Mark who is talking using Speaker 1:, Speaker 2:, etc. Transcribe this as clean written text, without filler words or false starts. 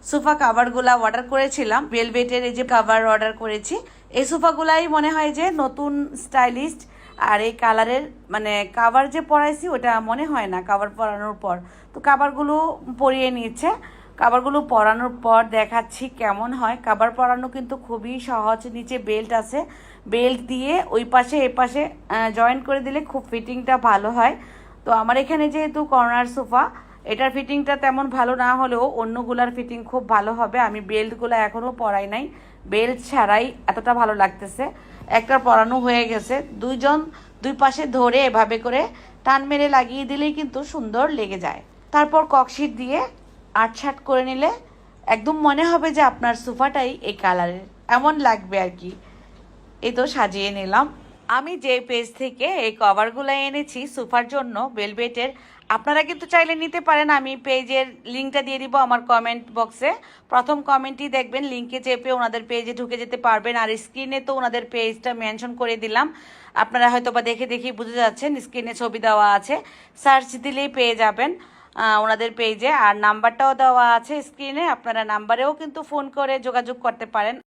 Speaker 1: Sofa কাভারগুলা order করেছিলাম, ভেলভেটের এই যে কাভার অর্ডার করেছি। এই সোফাগুলাই মনে হয় যে নতুন স্টাইলিস্ট, আর এই কালারের মানে কাভার যে পরাইছি ওটা মনে হয় না কাভার পরানোর পর। তো কাভারগুলো পরিয়ে নিচ্ছে, কাভারগুলো পরানোর পর দেখাচ্ছি কেমন হয়। কাভার পরানো কিন্তু খুবই সহজ, নিচে বেল্ট আছে, বেল্ট দিয়ে ওই পাশে এ পাশে জয়েন করে দিলে খুব ফিটিংটা ভালো হয়। তো আমার এখানে যেহেতু কর্নার সোফা, এটার ফিটিংটা তেমন ভালো না হলেও অন্যগুলার ফিটিং খুব ভালো হবে। আমি বেল্টগুলো এখনও পরাই নাই, বেল্ট ছাড়াই এতটা ভালো লাগতেছে। একটা পরানো হয়ে গেছে, দুইজন দুই পাশে ধরে এভাবে করে টান মেরে লাগিয়ে দিলেই কিন্তু সুন্দর লেগে যায়। তারপর ককশিট দিয়ে আটসাট করে নিলে একদম মনে হবে যে আপনার সোফাটাই এই কালারের, এমন লাগবে আর কি। এই তো সাজিয়ে নিলাম। আমি যে পেজ থেকে এই কভারগুলো এনেছি সোফার জন্য ভেলভেটের, আপনারা কিন্তু চাইলে নিতে পারেন। আমি পেজের লিঙ্কটা দিয়ে দিব আমার কমেন্ট বক্সে, প্রথম কমেন্টই দেখবেন, লিঙ্কে চেপে ওনাদের পেজে ঢুকে যেতে পারবেন। আর স্ক্রিনে তো ওনাদের পেজটা মেনশন করে দিলাম, আপনারা হয়তো বা দেখে দেখেই বুঝে যাচ্ছেন, স্ক্রিনে ছবি দেওয়া আছে, সার্চ দিলেই পেয়ে যাবেন ওনাদের পেজে। আর নাম্বারটাও দেওয়া আছে স্ক্রিনে, আপনারা নাম্বারেও কিন্তু ফোন করে যোগাযোগ করতে পারেন।